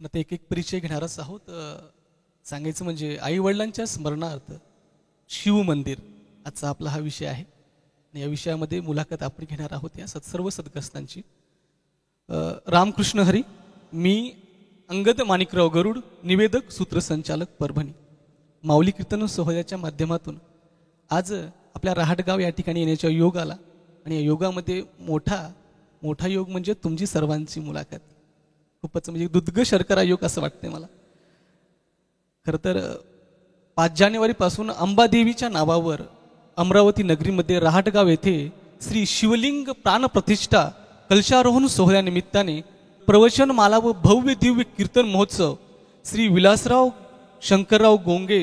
पण आता एक एक परिचय घेणारच आहोत. सांगायचं म्हणजे आईवडिलांच्या स्मरणार्थ शिव मंदिर आजचा आपला हा विषय आहे. आणि या विषयामध्ये मुलाखत आपण घेणार आहोत या सर्व सद्ग्रस्तांची. रामकृष्ण हरी. मी अंगद माणिकराव गरुड, निवेदक सूत्रसंचालक परभणी. माऊली कीर्तन सोहळ्याच्या माध्यमातून आज आपल्या रहाटगाव या ठिकाणी येण्याच्या योग आला. आणि या योगामध्ये मोठा योग म्हणजे तुमची सर्वांची मुलाखत. खूपच म्हणजे दुधग शर्करा योग असं वाटतंय मला. खरं तर 5 जानेवारीपासून अंबादेवीच्या नावावर अमरावती नगरीमध्ये रहाटगाव येथे श्री शिवलिंग प्राणप्रतिष्ठा कलशारोहण सोहळ्यानिमित्ताने प्रवचनमाला व भव्य दिव्य कीर्तन महोत्सव श्री विलासराव शंकरराव गोंगे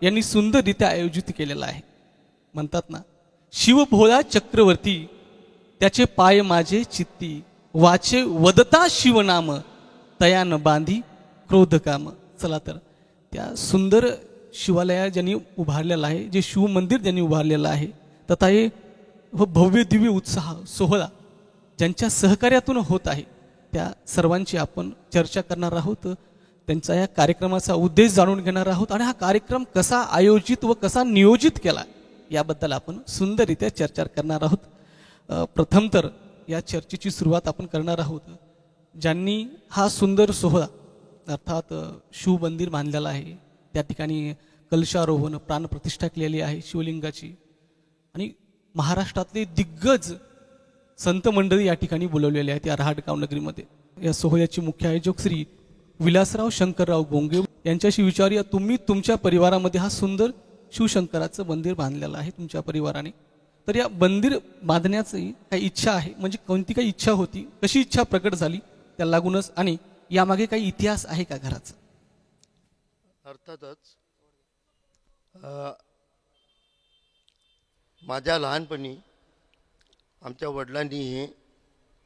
यांनी सुंदररित्या आयोजित केलेला आहे. म्हणतात ना, शिवभोळा चक्रवर्ती त्याचे पाय माझे चित्ती, वाचे वदता शिवनाम तयान बांधी क्रोध काम. चला तर त्या सुंदर शिवालया ज्यांनी उभारलेला आहे, जे शिव मंदिर ज्यांनी उभारलेलं आहे, तथा हे भव्य दिव्य उत्साह सोहळा ज्यांच्या सहकार्यातून होत आहे, त्या सर्वांची आपण चर्चा करणार आहोत. त्यांचा या कार्यक्रमाचा उद्देश जाणून घेणार आहोत आणि हा कार्यक्रम कसा आयोजित व कसा नियोजित केला याबद्दल आपण सुंदररित्या चर्चा करणार आहोत. प्रथम तर या चर्चेची सुरुवात आपण करणार आहोत ज्यांनी हा सुंदर सोहळा अर्थात शिव मंदिर बांधलेला आहे, त्या ठिकाणी कलशारोहण प्राणप्रतिष्ठा केलेली आहे शिवलिंगाची, आणि महाराष्ट्रातले दिग्गज संत मंडळी या ठिकाणी बोलवलेले आहेत या रहाटगाव नगरीमध्ये. या सोहळ्याचे मुख्य आयोजक श्री विलासराव शंकरराव गोंगे यांच्याशी विचारूया, तुम्ही तुमच्या परिवारामध्ये हा सुंदर शिवशंकराचं मंदिर बांधलेलं आहे तुमच्या परिवाराने, तर या मंदिर बांधण्याची काही इच्छा आहे, म्हणजे कोणती काही इच्छा होती, कशी इच्छा प्रकट झाली त्या लागूनच, आणि यामागे काही इतिहास आहे का घराचा? अर्थातच माझ्या लहानपणी आमच्या वडिलांनी हे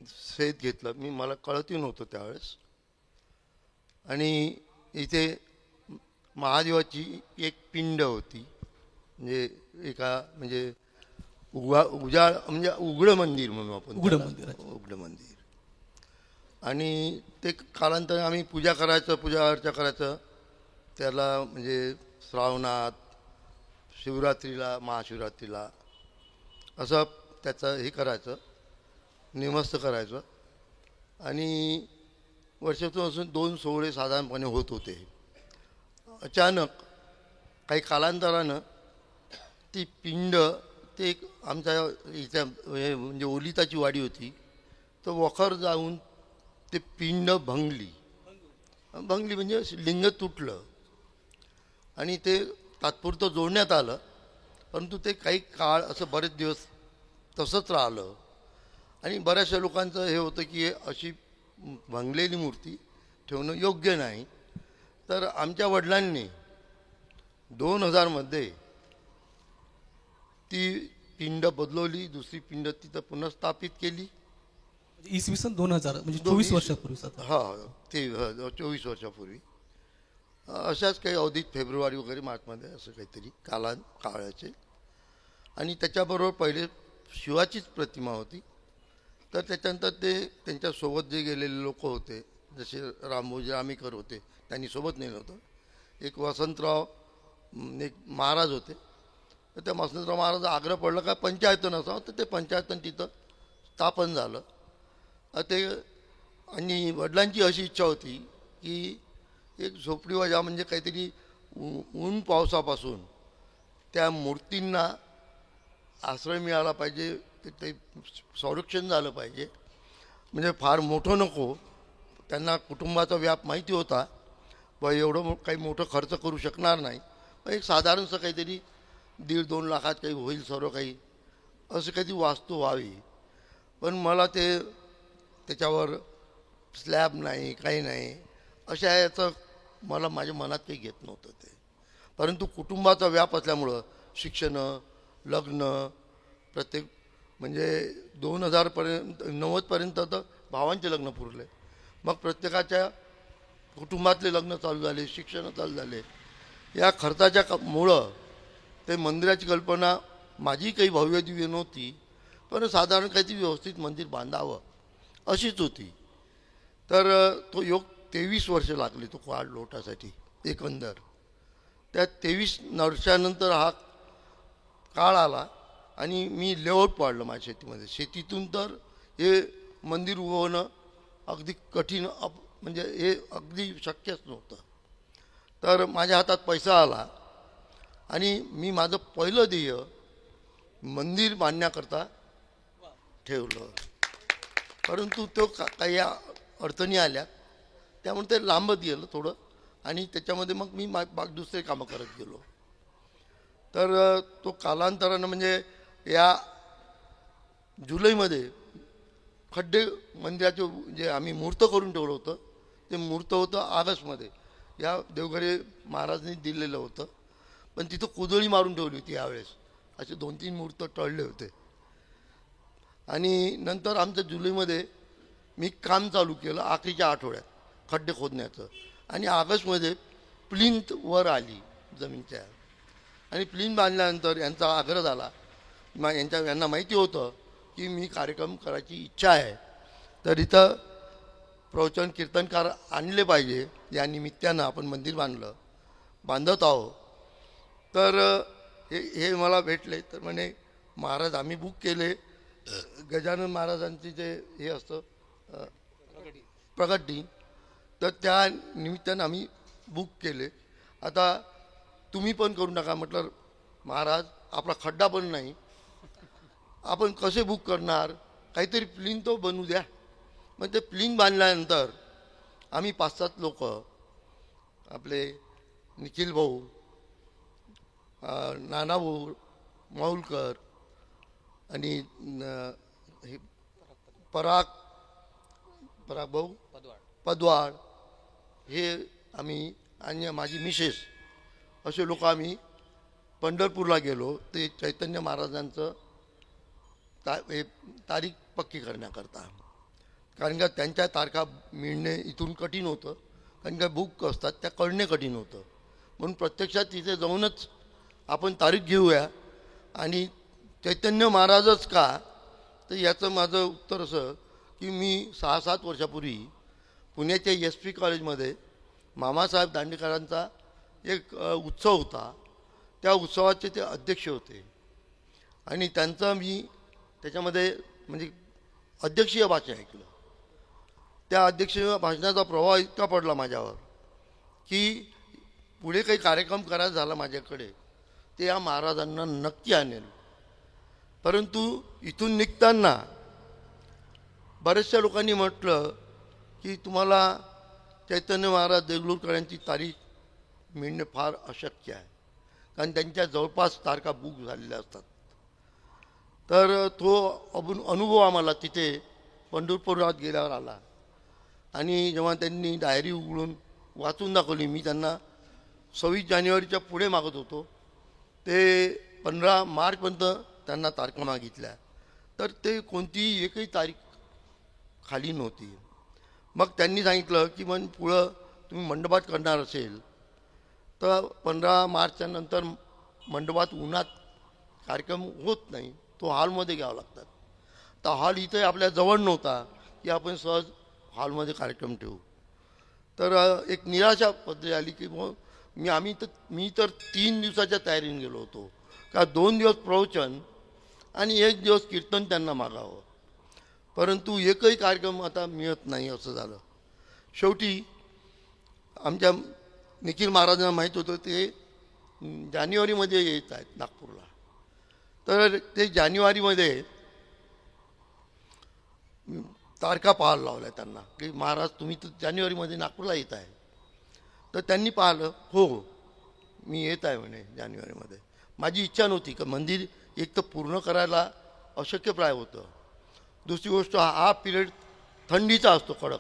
शेत घेतलं. मला कळतही नव्हतं त्यावेळेस. आणि इथे महादेवाची एक पिंड होती, म्हणजे उजाळ म्हणजे उघडं मंदिर म्हणून आपण, उघडं मंदिर. आणि ते कालांतराने आम्ही पूजा अर्चा करायचं त्याला, म्हणजे श्रावणात, शिवरात्रीला, महाशिवरात्रीला असं त्याचं हे करायचं, निमस्त करायचं. आणि वर्षातून 2 सोहळे साधारणपणे होत होते. अचानक काही कालांतरानं ती पिंड, ते एक आमच्या इथं म्हणजे ओलिताची वाडी होती, तर वखर जाऊन ते पिंड भंगली म्हणजे लिंग तुटलं. आणि ते तात्पुरतं जोडण्यात आलं, परंतु ते काही काळ असं बरेच दिवस तसंच राहिलं. आणि बऱ्याचशा लोकांचं हे होतं की अशी भंगलेली मूर्ती ठेवणं योग्य नाही. तर आमच्या वडिलांनी 2000 ती पिंड बदलवली, दुसरी पिंड तिथं पुन्हा स्थापित केली. इसवी सन 2000 म्हणजे 24 वर्षापूर्वी. ते 24 वर्षापूर्वी. अशाच काही अवधीत फेब्रुवारी वगैरे मार्चमध्ये असं काहीतरी काळाचे. आणि त्याच्याबरोबर पहिले शिवाचीच प्रतिमा होती. तर त्याच्यानंतर ते त्यांच्यासोबत जे गेलेले लोक होते, जसे रामोजी आमीकर होते, त्यांनी सोबत नेलं होतं. एक वसंतराव एक महाराज होते, तर त्या वसंतराव महाराज आग्रह पडलं का पंचायतन असावं, तर ते पंचायतन तिथं स्थापन झालं. ते आणि वडिलांची अशी इच्छा होती की एक झोपडीवाजा म्हणजे काहीतरी ऊन पावसापासून त्या मूर्तींना आश्रय मिळाला पाहिजे, ते संरक्षण झालं पाहिजे. म्हणजे फार मोठं नको, त्यांना कुटुंबाचा व्याप माहिती होता, व एवढं काही मोठं खर्च करू शकणार नाही, पण एक साधारणसं काहीतरी 1.5-2 लाखात काही होईल सर्व काही, असं काहीतरी वास्तू व्हावी. पण मला त्याच्यावर स्लॅब नाही, काही नाही, अशा याचं मला माझ्या मनात काही घेत नव्हतं ते. परंतु कुटुंबाचा व्याप असल्यामुळं शिक्षणं, लग्न, प्रत्येक म्हणजे 90पर्यंत तर भावांचे लग्न पुरले. मग प्रत्येकाच्या कुटुंबातले लग्न चालू झाले, शिक्षण चालू झाले. या खर्चाच्या मुळं ते मंदिराची कल्पना माझी काही भव्य दिव्य नव्हती, पण साधारण काहीतरी व्यवस्थित मंदिर बांधावं अशीच होती. तर तो योग 23 वर्ष लागली तो काळ लोटासाठी एकंदर. त्या 23 वर्षानंतर हा काळ आला आणि मी लेआउट पाडलं माझ्या शेतीमध्ये. शेतीतून तर हे मंदिर उभवणं अगदी कठीण, म्हणजे हे अगदी शक्यच नव्हतं. तर माझ्या हातात पैसा आला आणि मी माझं पहिलं ध्येय मंदिर बांधण्याकरता ठेवलं. परंतु तो काही अडचणी आल्या, त्यामुळे ते लांबत गेलं थोडं आणि त्याच्यामध्ये मग मी दुसरे कामं करत गेलो. तर तो कालांतरानं म्हणजे या जुलैमध्ये खड्डे मंदिराचे जे आम्ही मूर्त करून ठेवलं होतं ते मूर्त होतं ऑगस्टमध्ये या देवघरे महाराजांनी दिलेलं होतं. पण तिथं कुदळी मारून ठेवली होती यावेळेस. असे 2-3 मूर्त टळले होते. आणि नंतर आमच्या जुलैमध्ये मी काम चालू केलं आखरीच्या आठवड्यात खड्डे खोदण्याचं. आणि ऑगस्टमध्ये प्लिंथ वर आली जमीनच्या. आणि प्लिंथ बांधल्यानंतर यांचा आग्रह झाला, यांना माहिती होतं की मी कार्यक्रम करायची इच्छा आहे, तर इथं प्रवचन कीर्तनकार आणले पाहिजे. या निमित्तानं आपण मंदिर बांधत आहोत. तर हे मला भेटले. तर म्हणे महाराज आम्ही बुक केले गजानन महाराजांची जे हे असतं प्रगटी, तर त्या निमित्तानं आम्ही बुक केले. आता तुम्ही पण करू नका. म्हटलं महाराज आपला खड्डा पण नाही, आपण कसे बुक करणार, काहीतरी प्लिंथ तो बनवू द्या. मग ते प्लिंथ बांधल्यानंतर आम्ही 5-7 लोक, आपले निखिल भाऊ, नानाभाऊ माहुलकर आणि हे पराग भाऊ पदवाड, हे आम्ही आणि माझी मिसेस असे लोक आम्ही पंढरपूरला गेलो. ते चैतन्य महाराजांचं तारीख पक्की करण्याकरता. कारण का त्यांच्या तारखा मिळणे इथून कठीण होतं, कारण का बुक असतात त्या कळणे कठीण होतं. म्हणून प्रत्यक्षात तिथे जाऊनच आपण तारीख घेऊया. आणि चैतन्य महाराजच का, तर याचं माझं उत्तर असं की मी 6-7 वर्षापूर्वी पुण्याच्या SP कॉलेजमध्ये मामासाहेब दांडेकरांचा एक उत्सव होता. त्या उत्सवाचे ते अध्यक्ष होते आणि त्यांचं मी त्याच्यामध्ये म्हणजे अध्यक्षीय भाषण ऐकलं. त्या अध्यक्षीय भाषणाचा प्रभाव इतका पडला माझ्यावर की पुढे काही कार्यक्रम करायचा झाला माझ्याकडे ते या महाराजांना नक्की आणेल. परंतु इथून निघताना बऱ्याचशा लोकांनी म्हटलं की तुम्हाला चैतन्य महाराज देगलूरकरांची तारीख मिळणे फार अशक्य आहे, कारण त्यांच्या जवळपास तारखा बुक झालेल्या असतात. तर तो अनुभव आम्हाला तिथे पंढरपुरात गेल्यावर आला. आणि जेव्हा त्यांनी डायरी उघडून वाचून दाखवली, मी त्यांना 26 जानेवारीच्या पुढे मागत होतो, ते 15 मार्चपर्यंत त्यांना तारखा मागितल्या, तर ते कोणतीही एकही तारीख खाली नव्हती. मग त्यांनी सांगितलं की मग पुढं तुम्ही मंडपात करणार असेल तर 15 मार्चच्या नंतर मंडपात उन्हात कार्यक्रम होत नाही, तो हॉलमध्ये घ्यावा लागतात. तर हॉल इथे आपल्या जवळ नव्हता की आपण सहज हॉलमध्ये कार्यक्रम ठेवू. तर एक निराशा पद्धती आली की मग मी तर 3 दिवसाच्या तयारीने गेलो होतो का 2 दिवस प्रवचन आणि 1 दिवस कीर्तन त्यांना मागावं. परंतु एकही कार्यक्रम आता मिळत नाही असं झालं. शेवटी आमच्या निखिल महाराजांना माहीत होतं ते जानेवारीमध्ये येत आहेत नागपूरला. तर ते जानेवारीमध्ये तारखा पाहायला लावल्या त्यांना की महाराज तुम्ही तर जानेवारीमध्ये नागपूरला येत आहे. तर त्यांनी पाहिलं, हो मी येत आहे म्हणे जानेवारीमध्ये. माझी इच्छा नव्हती की मंदिर एक तर पूर्ण करायला अशक्यप्राय होतं. दुसरी गोष्ट हा पिरियड थंडीचा असतो कडक,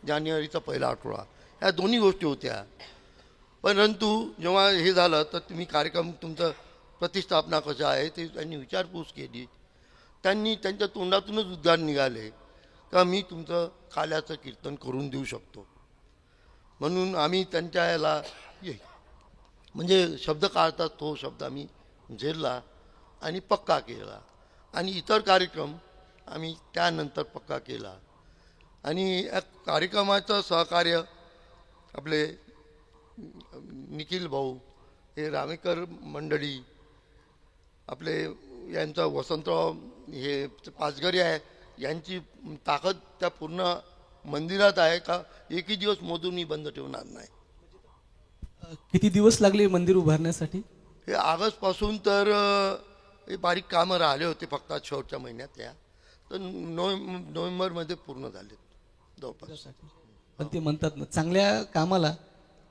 जानेवारीचा पहिला आठवडा, ह्या दोन्ही गोष्टी होत्या. परंतु जेव्हा हे झालं तर तुम्ही कार्यक्रम तुमचं प्रतिष्ठापना कसं आहे ते त्यांनी विचारपूस केली. त्यांनी त्यांच्या तोंडातूनच उद्गार निघाले का मी तुमचं काल्याचं कीर्तन करून देऊ शकतो. म्हणून आम्ही त्यांच्या याला म्हणजे शब्द काढतात तो शब्द आम्ही झेलला आणि पक्का केला. आणि इतर कार्यक्रम आम्ही त्यानंतर पक्का केला. आणि या कार्यक्रमाचं सहकार्य आपले निखिल भाऊ, हे रामेकर मंडळी, आपले यांचा वसंतराव हे पाचघरे आहे, यांची ताकद त्या पूर्ण मंदिरात आहे का एकही दिवस मोजून मी बंद ठेवणार नाही. किती दिवस लागले मंदिर उभारण्यासाठी? हे ऑगस्टपासून तर हे बारीक कामं राहिले होते फक्त शेवटच्या महिन्यात या, तर नोव्हेंबरमध्ये पूर्ण झाले जवळपास. पण ते म्हणतात ना, चांगल्या कामाला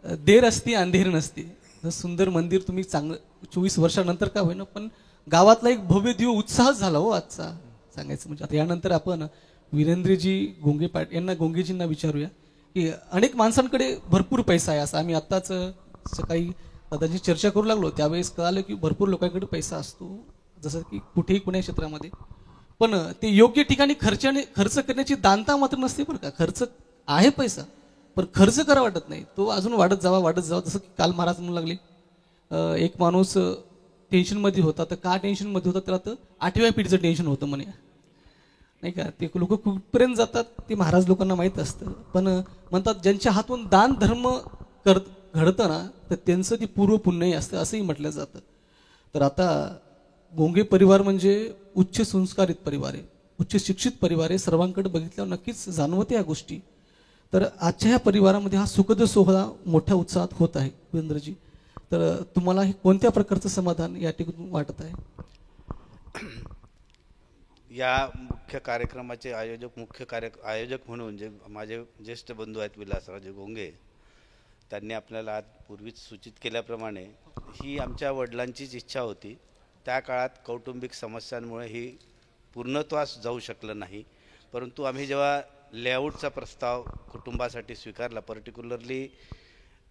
देर असती अंधेर नसते. सुंदर मंदिर तुम्ही चांगलं 24 वर्षानंतर का होईना, पण गावातला एक भव्य दिव उत्साह झाला हो आजचा, सांगायचं म्हणजे. आता यानंतर आपण वीरेंद्रजी गोंगे यांना गोंगेजींना विचारूया की अनेक माणसांकडे भरपूर पैसा आहे, असं आम्ही आत्ताच सकाळी दादाजी चर्चा करू लागलो त्यावेळेस कळालं की भरपूर लोकांकडे पैसा असतो, जसं की कुठेही कुण्या क्षेत्रामध्ये, पण ते योग्य ठिकाणी खर्च करण्याची दानता मात्र नसते बरं का. खर्च आहे पैसा, पण खर्च करा वाटत नाही, तो अजून वाढत जावा. जसं की काल महाराज म्हणू लागले, एक माणूस टेन्शनमध्ये होता, तर का टेन्शनमध्ये होता, त्याला तर 8व्या पिढीचं टेन्शन होतं म्हणे, नाही का. ते लोक कुठपर्यंत जातात ते महाराज लोकांना माहीत असतं, पण म्हणतात ज्यांच्या हातून दान धर्म घडतं ना, तर त्यांचं ती पूर्व पुण्यही असतं असंही म्हटलं जातं. तर आता गोंगे परिवार म्हणजे उच्च संस्कारित परिवार आहे, उच्च शिक्षित परिवार आहे. सर्वांकडे बघितल्यावर नक्कीच जाणवते या गोष्टी. तर आजच्या ह्या परिवारामध्ये हा सुखद सोहळा मोठ्या उत्साहात होत आहे वीरेंद्रजी. तर तुम्हाला हे कोणत्या प्रकारचं समाधान या ठिकाणी वाटत आहे? या मुख्य कार्यक्रमाचे आयोजक म्हणून जे माझे ज्येष्ठ बंधू आहेत विलासरावजी गोंगे, त्यांनी आपल्याला आज पूर्वीच सूचित केल्याप्रमाणे ही आमच्या वडिलांचीच इच्छा होती. त्या काळात कौटुंबिक समस्यांमुळे ही पूर्णत्वास जाऊ शकलं नाही, परंतु आम्ही जेव्हा लेआउटचा प्रस्ताव कुटुंबासाठी स्वीकारला, पर्टिक्युलरली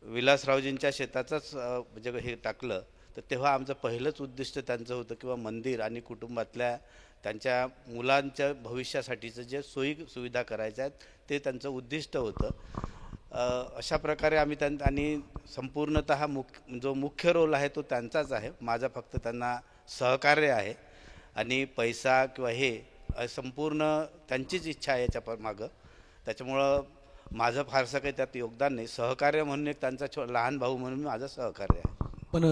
विलासरावजींच्या शेताचंच म्हणजे हे टाकलं, तर तेव्हा आमचं पहिलंच उद्दिष्ट त्यांचं होतं किंवा मंदिर आणि कुटुंबातल्या त्यांच्या मुलांच्या भविष्यासाठीचं जे सोयी सुविधा करायच्या आहेत ते त्यांचं उद्दिष्ट होतं. अशा प्रकारे आम्ही आणि संपूर्णतः जो मुख्य रोल आहे तो त्यांचाच आहे, माझा फक्त त्यांना सहकार्य आहे. आणि पैसा किंवा हे संपूर्ण त्यांचीच इच्छा आहे याच्या मागं, त्याच्यामुळं माझं फारसं काही त्यात योगदान नाही. सहकार्य म्हणून एक त्यांचा लहान भाऊ म्हणून माझं सहकार्य आहे. पण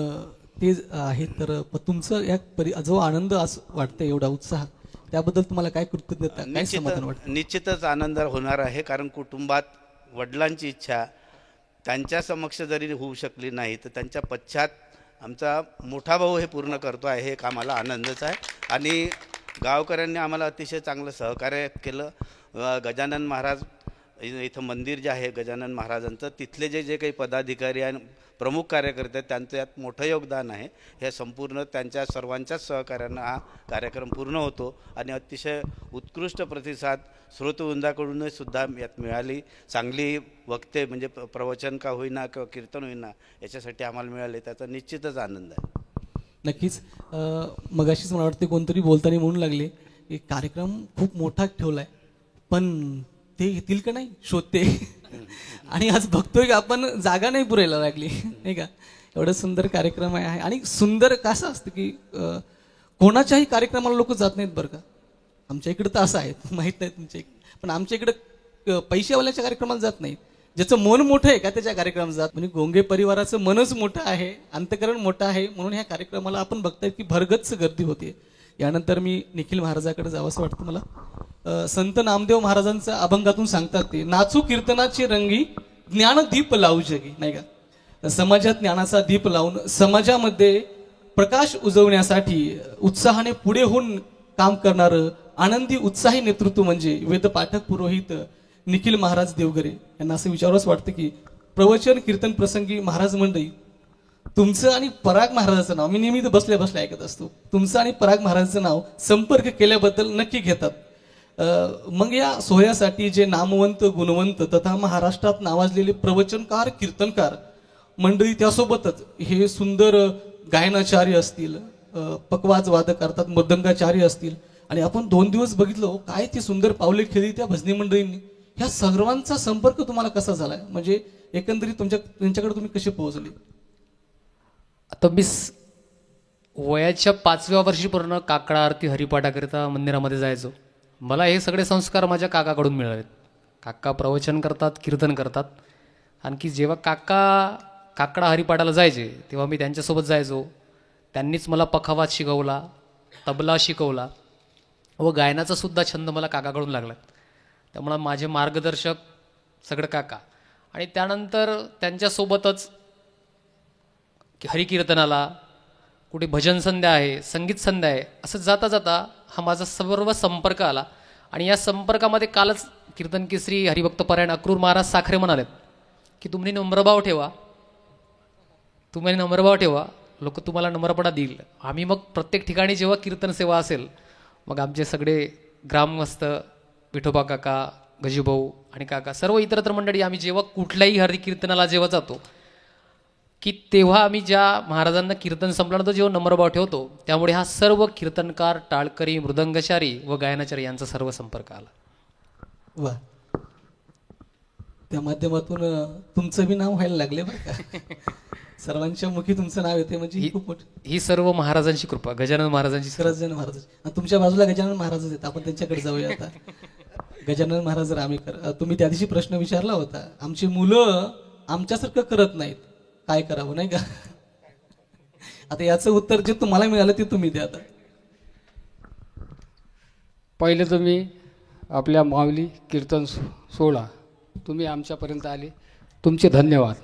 ते आहे, तर तुमचं या जो आनंद वाटतं, एवढा उत्साह, त्याबद्दल तुम्हाला काय कृतज्ञता, काय समाधान वाटतं? निश्चितच आनंद होणार आहे, कारण कुटुंबात वडिलांची इच्छा त्यांच्या समक्ष जरी होऊ शकली नाही, तर त्यांच्या पश्चात आमचा मोठा भाऊ हे पूर्ण करतो आहे, हे एक आम्हाला आनंदच आहे. आणि गावकऱ्यांनी आम्हाला अतिशय चांगलं सहकार्य केलं. गजानन महाराज इथं मंदिर जे आहे गजानन महाराजांचं, तिथले जे काही पदाधिकारी आणि प्रमुख कार्यकर्ते आहेत त्यांचं यात मोठं योगदान आहे. हे संपूर्ण त्यांच्या सर्वांच्याच सहकार्यानं हा कार्यक्रम पूर्ण होतो आणि अतिशय उत्कृष्ट प्रतिसाद श्रोतवृंदाकडूनही सुद्धा यात मिळाली. चांगली वक्ते म्हणजे प्रवचन का होईना किंवा कीर्तन होईना याच्यासाठी आम्हाला मिळाले, त्याचा निश्चितच आनंद आहे. नक्कीच. मगाशीच मला वाटते कोणतरी बोलताना म्हणू लागले की कार्यक्रम खूप मोठा ठेवला आहे, पण ते येतील का नाही शोधते. आणि आज बघतोय की आपण जागा नाही पुरायला लागली, नाही का. एवढं सुंदर कार्यक्रम आहे. आणि सुंदर कसं असतं की कोणाच्याही कार्यक्रमाला लोक जात नाहीत बरं का. आमच्या इकडं तर असं आहे, माहीत नाही तुमच्या इकडे, पण आमच्या इकडं पैशावाल्याच्या कार्यक्रमाला जात नाही. ज्याचं मन मोठं आहे का त्याच्या कार्यक्रमात जात. म्हणजे गोंगे परिवाराचं मनच मोठं आहे, अंतकरण मोठं आहे, म्हणून ह्या कार्यक्रमाला आपण बघताय की भरगच्च गर्दी होते. यानंतर मी निखिल महाराजाकडे जावं असं वाटतं मला. संत नामदेव महाराजांच्या अभंगातून सांगतात ते, नाचू कीर्तनाची रंगी ज्ञान दीप लावू जगी, नाही का. समाजात ज्ञानाचा दीप लावून समाजामध्ये प्रकाश उजवण्यासाठी उत्साहाने पुढे होऊन काम करणारं आनंदी उत्साही नेतृत्व म्हणजे वेदपाठक पुरोहित निखिल महाराज देवगरे यांना असं विचारावंच वाटतं की प्रवचन कीर्तन प्रसंगी महाराज मंडळी, तुमचं आणि पराग महाराजाचं नाव मी नेहमी बसल्या बसल्या ऐकत असतो, तुमचं आणि पराग महाराजांचं नाव संपर्क केल्याबद्दल नक्की घेतात. मग या सोहळ्यासाठी जे नामवंत गुणवंत तथा महाराष्ट्रात नावाजलेले प्रवचनकार कीर्तनकार मंडळी, त्यासोबतच हे सुंदर गायनाचार्य असतील, पकवाज वादक करतात, मृदंगाचार्य असतील, आणि आपण 2 दिवस बघितलं काय ती सुंदर पावले खेळली त्या भजनी मंडळींनी. ह्या सर्वांचा संपर्क तुम्हाला कसा झालाय, म्हणजे एकंदरीत तुमच्याकडे तुम्ही कसे पोहोचले? आता मी वयाच्या 5व्या वर्षीपर्यंत काकडा आरती हरिपाठाकरिता मंदिरामध्ये जायचो. मला हे सगळे संस्कार माझ्या काकाकडून मिळालेत. काका प्रवचन करतात, कीर्तन करतात, आणखी जेव्हा काकडा हरिपाठाला जायचे तेव्हा मी त्यांच्यासोबत जायचो. त्यांनीच मला पखावाज शिकवला, तबला शिकवला व गायनाचा सुद्धा छंद मला काकाकडून लागला. त्यामुळं माझे मार्गदर्शक सगळं काका. आणि त्यानंतर त्यांच्यासोबतच हरिकीर्तनाला, कुठे भजन संध्या आहे, संगीत संध्या आहे, असं जाता जाता हा माझा सर्व संपर्क आला. आणि या संपर्कामध्ये कालच कीर्तन केसरी हरिभक्त पारायण अक्रूर महाराज साखरे म्हणालेत की तुम्ही नम्रभाव ठेवा, लोक तुम्हाला नम्रपणा देईल. आम्ही मग प्रत्येक ठिकाणी जेव्हा कीर्तन सेवा असेल मग आमचे सगळे ग्रामस्थ, विठोबा काका, गजूभाऊ आणि काका, सर्व इतरत्र मंडळी, आम्ही जेव्हा कुठल्याही हरिकीर्तनाला जेव्हा जातो की तेव्हा आम्ही ज्या महाराजांना कीर्तन संपल्यानंतर जेव्हा नम्रभाव ठेवतो, त्यामुळे हा सर्व कीर्तनकार, टाळकरी, मृदंगचारी व गायनाचारी यांचा सर्व संपर्क आला. वा, त्या माध्यमातून तुमचं बी नाव व्हायला लागले बरं का. सर्वांच्या मुखी तुमचं नाव येते म्हणजे ही खूप मोठी. ही सर्व महाराजांची कृपा, गजानन महाराजांची. गजानन महाराज, तुमच्या बाजूला गजानन महाराजच आहेत, आपण त्यांच्याकडे जाऊया आता. गजानन महाराज रामेकर, तुम्ही त्या दिवशी प्रश्न विचारला होता, आमची मुलं आमच्यासारखं करत नाहीत, काय करावं, नाही का? आता याचं उत्तर जे तुम्हाला मिळालं ते तुम्ही द्या आता. पहिले तुम्ही आपल्या माऊली कीर्तन सोहळा तुम्ही आमच्यापर्यंत आले, तुमचे धन्यवाद.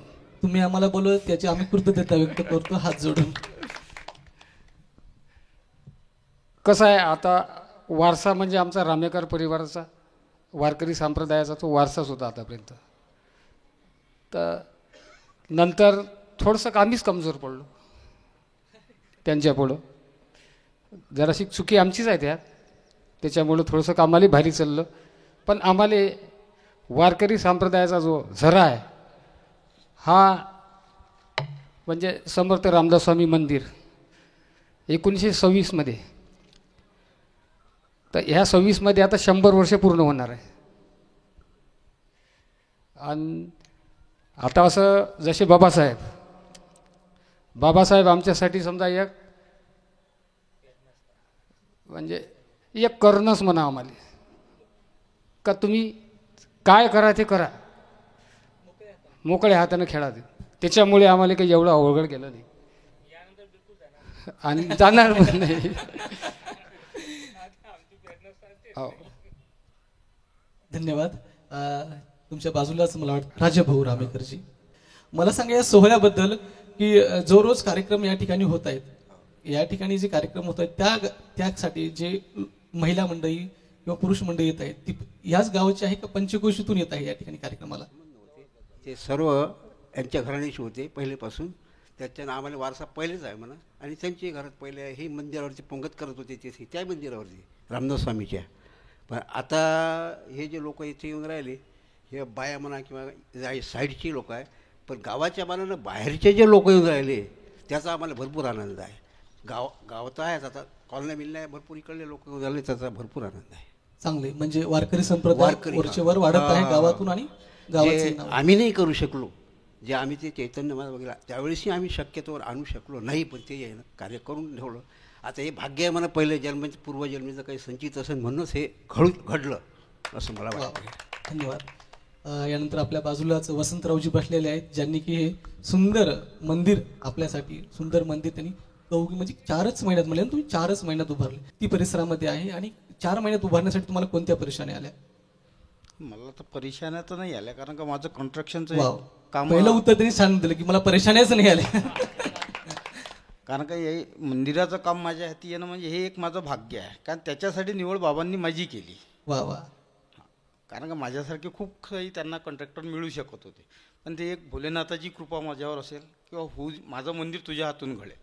तुम्ही आम्हाला बोलवत त्याची आम्ही कृतज्ञता व्यक्त करतो हात जोडून. कसं आहे, आता वारसा म्हणजे आमचा रामेकर परिवाराचा, वारकरी संप्रदायाचा तो वारसाच होता आतापर्यंत. तर नंतर थोडंसं आम्हीच कमजोर पडलो त्यांच्यापुढं. जराशी चुकी आमचीच आहे त्यात, त्याच्यामुळं थोडंसं कामाला भारी चाललं. पण आम्हाला वारकरी संप्रदायाचा जो झरा आहे हा म्हणजे समर्थ रामदास स्वामी मंदिर 1926 मध्ये, तर ह्या 26 मध्ये आता 100 वर्ष पूर्ण होणार आहे. आणि आता असं जसे बाबासाहेब आमच्यासाठी समजा एक म्हणजे एक करणंच म्हणा आम्हाला, का तुम्ही काय करा ते करा, मोकळ्या हाताने खेळा ते. त्याच्यामुळे आम्हाला काही एवढं अवघड गेलं नाही आणि जाणार पण नाही. हो, धन्यवाद. तुमच्या बाजूलाच मला वाटतं राजभाऊ रामेकरजी, मला सांगा या सोहळ्याबद्दल की जो रोज कार्यक्रम या ठिकाणी होत आहेत, या ठिकाणी जे कार्यक्रम होत आहेत त्यासाठी जे महिला मंडळी किंवा पुरुष मंडळी येत आहेत ती याच गावाची आहे का पंचकोशीतून येत आहे या ठिकाणी कार्यक्रमाला? ते सर्व यांच्या घराण्याशी होते पहिलेपासून, त्याच्यानं आम्हाला वारसा पहिलेच आहे म्हणा. आणि त्यांची घरात पहिले हे मंदिरावरती पंगत करत होते ते त्या मंदिरावरती रामदास स्वामीच्या. पण आता हे जे लोक इथे येऊन राहिले हे बाया म्हणा किंवा साईडची लोक आहे, पण गावाच्या मानानं बाहेरचे जे लोक येऊन राहिले त्याचा आम्हाला भरपूर आनंद आहे. गावात आहेच आता कॉलन्या मिलण्या भरपूर इकडले लोक येऊन राहिले, त्याचा भरपूर आनंद आहे. चांगले, म्हणजे वारकरी संप्रदाय वरचेवर वाढत आहे गावातून आणि गावाचे आम्ही नाही करू शकलो, जे आम्ही ते चैतन्य वगैरे त्यावेळेसही आम्ही शक्यतोवर आणू शकलो नाही, पण ते आहे ना कार्य करून ठेवलं. आता हे भाग्य आहे म्हणा, पहिले जन्माचं पूर्वजन्मीचं काही संचित असेल म्हणूनच हे घडलं असं मला वाटतं. धन्यवाद. यानंतर आपल्या बाजूलाच वसंतरावजी बसलेले आहेत, ज्यांनी की हे सुंदर मंदिर आपल्यासाठी, सुंदर मंदिर त्यांनी म्हणजे 4च महिन्यात म्हणले तुम्ही 4च महिन्यात उभारले, ती परिसरामध्ये आहे. आणि 4 महिन्यात उभारण्यासाठी तुम्हाला कोणत्या परेशानी आल्या? मला तर परेशान्या तर नाही आल्या, कारण का माझं कन्स्ट्रक्शनचं काम. पहिलं उत्तर त्यांनी सांगून दिलं की मला परेशान्याच नाही आल्या. कारण का हे मंदिराचं काम माझ्या हाती येणं म्हणजे हे एक माझं भाग्य आहे, कारण त्याच्यासाठी निवड बाबांनी माझी केली. वा वा. कारण का माझ्यासारखे खूप काही त्यांना कॉन्ट्रॅक्टर मिळू शकत होते, पण ते एक भोलेनाथाची कृपा माझ्यावर असेल किंवा माझं मंदिर तुझ्या हातून घडेल,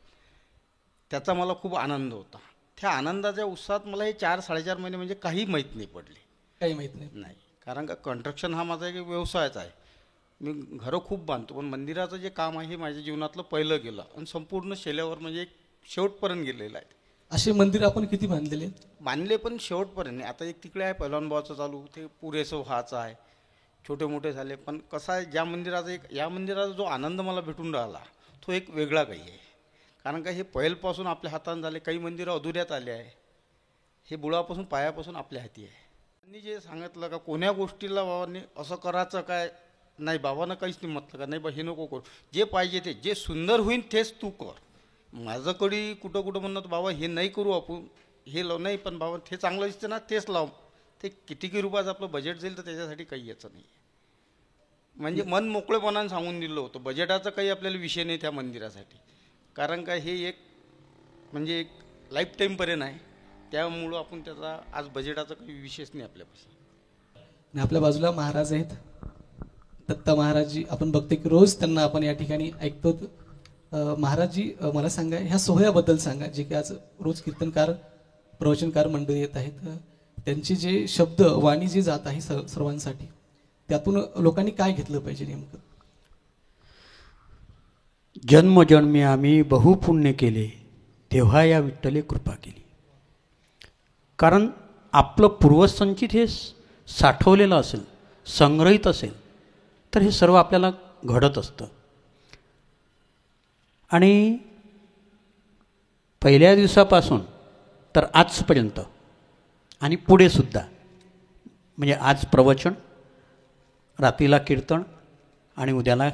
त्याचा मला खूप आनंद होता. त्या आनंदाच्या उत्साहात मला हे 4-4.5 महिने म्हणजे काही माहीत नाही पडले. काही माहीत नाही, कारण का कन्स्ट्रक्शन हा माझा एक व्यवसायच आहे. मी घरं खूप बांधतो, पण मंदिराचं जे काम आहे हे माझ्या जीवनातलं पहिलं गेलं आणि संपूर्ण शेल्यावर म्हणजे एक शेवटपर्यंत गेलेलं आहे. असे मंदिर आपण किती बांधलेले? बांधले, पण शेवटपर्यंत. आता एक तिकडे आहे पैलवानबाचं चालू, ते पुरेसं व्हायचं आहे, छोटे मोठे झाले. पण कसं आहे, या मंदिराचा जो आनंद मला भेटून राहिला तो एक वेगळा काही आहे. कारण का हे पहिलपासून आपल्या हातानं झाले, काही मंदिरं अधुऱ्यात आले आहे, हे बुडापासून पायापासून आपल्या हाती आहे. त्यांनी जे सांगितलं का कोण्या गोष्टीला बाबांनी असं करायचं काय, नाही बाबांना काहीच नाही म्हटलं का नाही बा हे नको करू, जे पाहिजे ते जे सुंदर होईल तेच तू कर. माझं कधी कुठं कुठं म्हणणं होतं बाबा हे नाही करू आपण, हे लाव नाही, पण बाबा ते चांगलं दिसतं ना तेच लाव. ते किती रुपयाचं आपलं बजेट जाईल तर त्याच्यासाठी काही याचं नाही. म्हणजे मन मोकळेपणाने सांगून दिलं होतं, बजेटाचा काही आपल्याला विषय नाही त्या मंदिरासाठी. कारण का हे एक म्हणजे एक लाईफ टाईमपर्यंत आहे, त्यामुळं आपण त्याचा आज बजेटाचा काही विषयच नाही आपल्यापासून. आणि आपल्या बाजूला महाराज आहेत, दत्ता महाराजजी. आपण बघते की रोज त्यांना आपण या ठिकाणी ऐकतो. महाराजजी, मला सांगा ह्या सोहळ्याबद्दल सांगा, जे की आज रोज कीर्तनकार प्रवचनकार मंडळी येत आहेत, त्यांचे जे शब्द वाणी जी जात आहे सर्वांसाठी, त्यातून लोकांनी काय घेतलं पाहिजे नेमकं? जन्मजन्मी आम्ही बहुपुण्य केले, तेव्हा या विठ्ठले कृपा केली. कारण आपलं पूर्वसंचित हे साठवलेलं असेल, संग्रहित असेल, तर हे सर्व आपल्याला घडत असतं. आणि पहिल्या दिवसापासून तर आजपर्यंत आणि पुढे सुद्धा, म्हणजे आज प्रवचन, रात्रीला कीर्तन आणि उद्याला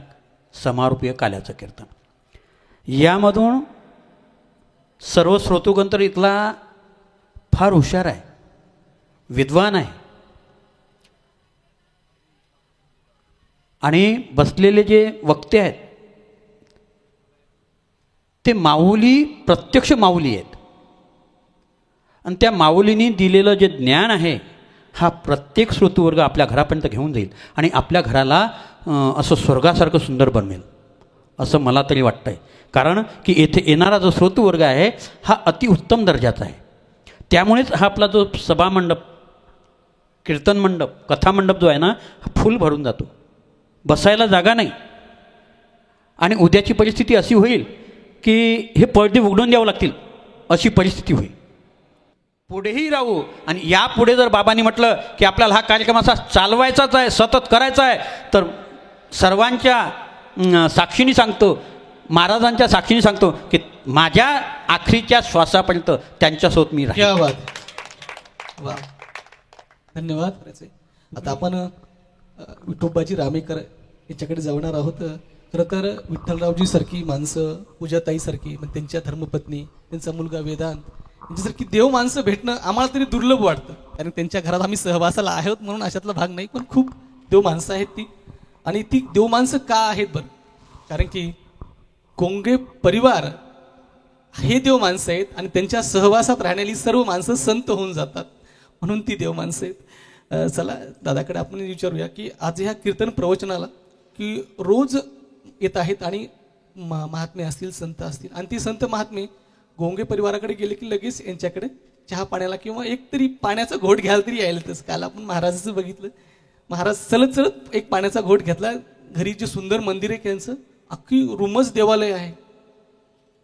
समारोपीय काल्याचं कीर्तन, यामधून सर्व श्रोतृगण तर इथला फार हुशार आहे, विद्वान आहे. आणि बसलेले जे वक्ते आहेत ते माऊली, प्रत्यक्ष माऊली आहेत. आणि त्या माऊलींनी दिलेलं जे ज्ञान आहे, हा प्रत्येक श्रोतृवर्ग आपल्या घरापर्यंत घेऊन जाईल आणि आपल्या घराला असं स्वर्गासारखं सुंदर बनवेल, असं मला तरी वाटतं आहे. कारण की येथे येणारा जो श्रोतृवर्ग आहे हा अतिउत्तम दर्जाचा आहे. त्यामुळेच हा आपला जो सभामंडप, कीर्तन मंडप, कथामंडप जो आहे ना, हा फुल भरून जातो, बसायला जागा नाही. आणि उद्याची परिस्थिती अशी होईल की हे पडदे उघडून द्यावं लागतील, अशी परिस्थिती होईल. पुढेही राहू. आणि यापुढे जर बाबांनी म्हटलं की आपल्याला हा कार्यक्रम असा चालवायचाच आहे, सतत करायचा आहे, तर सर्वांच्या साक्षीने सांगतो, महाराजांच्या साक्षीने सांगतो की माझ्या आखरीच्या श्वासापर्यंत त्यांच्यासोबत मी राहील. क्या बात, वा, धन्यवाद. आता आपण विठोबाजी रामेकर याच्याकडे जाणार आहोत. खरं तर विठ्ठलरावजी सारखी माणसं, पूजाताई सारखी, मग त्यांच्या धर्मपत्नी, त्यांचा मुलगा वेदांत, यांच्यासारखी देव माणसं भेटणं आम्हाला तरी दुर्लभ वाटतं. कारण त्यांच्या घरात आम्ही सहवासाला आहोत म्हणून अशातला भाग नाही, पण खूप देव माणसं आहेत ती. आणि ती देव माणसं का आहेत बरं? कारण की गोंगे परिवार हे देव माणसं आहेत आणि त्यांच्या सहवासात राहणारी सर्व माणसं संत होऊन जातात, म्हणून ती देव माणसं आहेत. चला दादाकडे आपण विचारूया की आज ह्या कीर्तन प्रवचनाला की रोज येत आहेत आणि महात्मे असतील, संत असतील, आणि ती संत महात्मे गोंगे परिवाराकडे गेले की लगेच यांच्याकडे चहा पाण्याला किंवा एक तरी पाण्याचा घोट घ्यायला तरी यायला. तसं काल आपण महाराजाचं बघितलं, महाराज चलत चलत एक पाण्याचा घोट घेतला. घरी जे सुंदर मंदिर आहे त्यांचं अख्खी रूमच देवालय आहे.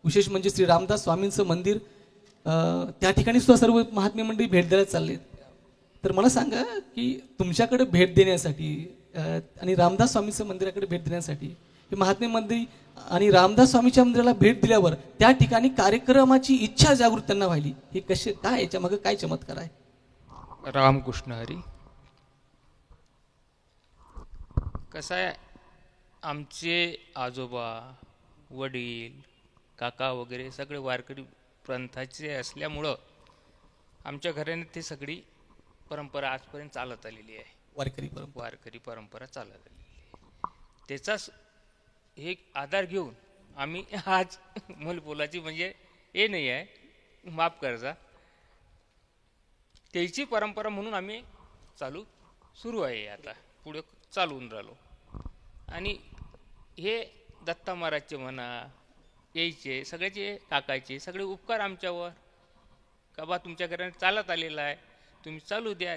विशेष म्हणजे श्री रामदास स्वामींचं मंदिर, त्या ठिकाणी सुद्धा सर्व महात्मे मंडळी भेट द्यायला चालले. तर मला सांगा की तुमच्याकडे भेट देण्यासाठी आणि रामदास स्वामींचं मंदिराकडे भेट देण्यासाठी हे महात्मे मंडळी आणि रामदास स्वामीच्या मंदिराला भेट दिल्यावर त्या ठिकाणी कार्यक्रमाची इच्छा जागृत त्यांना व्हायली, हे कसे, काय याच्या मागे काय चमत्कार आहे? रामकृष्ण हरी. कसं आहे, आमचे आजोबा, वडील, काका वगैरे सगळे वारकरी पंथाचे असल्यामुळं आमच्या घराने ती सगळी परंपरा आजपर्यंत चालत आलेली आहे. वारकरी परंपरा चालत आलेली आहे. त्याचाच एक आधार घेऊन आम्ही आज मला बोलायची म्हणजे हे नाही आहे, माफ करजा, त्याची परंपरा म्हणून आम्ही सुरू आहे, आता पुढे चालवून राहिलो. आणि हे दत्ता महाराजचे म्हणा, यायचे सगळ्याचे, काकाचे सगळे उपकार आमच्यावर, का बा तुमच्या घराने चालत आलेला आहे, तुम्ही चालू द्या.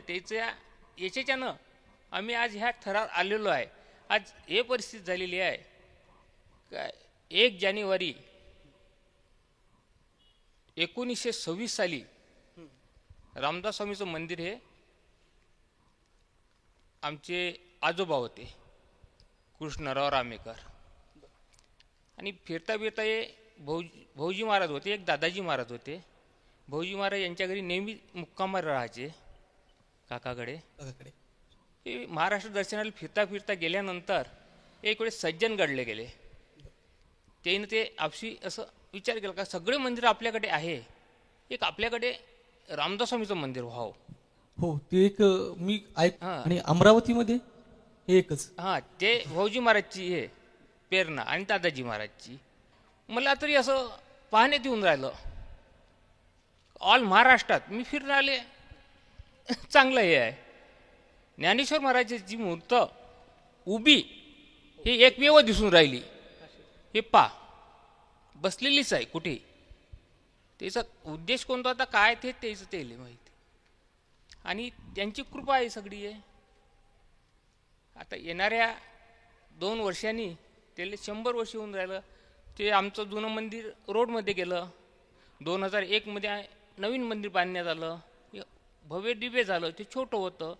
याच्याच्यानं आम्ही आज ह्या थरावर आलेलो आहे. आज हे परिस्थिती झालेली आहे काय, 1 जानेवारी 1926 साली रामदास स्वामीचं मंदिर हे आमचे आजोबा होते, कृष्णराव रामेकर. आणि फिरता फिरता हे भाऊजी महाराज होते, एक दादाजी महाराज होते. भाऊजी महाराज यांच्या घरी नेहमी मुक्कामाला राहायचे, काकाकडे. हे महाराष्ट्र दर्शनाला फिरता फिरता गेल्यानंतर एक वेळेस सज्जन घडले गेले. त्यानं ते आपशी असं विचार केला का सगळे मंदिर आपल्याकडे आहे, एक आपल्याकडे रामदास स्वामीचं मंदिर व्हावं. हो, ते एक मी ऐक. हां. आणि अमरावतीमध्ये हे एकच. हां, ते भाऊजी महाराजची हे प्रेरणा आणि दादाजी महाराजची. मला तरी असं पाहण्यात येऊन राहिलं ऑल महाराष्ट्रात मी फिरून आले. चांगलं हे आहे. ज्ञानेश्वर महाराजांची मूर्त उभी ही एकमेव दिसून राहिली. हे पा बसलेलीच आहे कुठे. त्याचा उद्देश कोणता होता काय ते त्याचं त्याला माहिती. आणि त्यांची कृपा आहे सगळी आहे. आता येणाऱ्या 2 वर्षांनी त्याला 100 वर्ष होऊन राहिलं. ते आमचं जुनं मंदिर रोडमध्ये गेलं. 2001 मध्ये नवीन मंदिर बांधण्यात आलं. भव्य दिव्य झालं. ते छोटं होतं.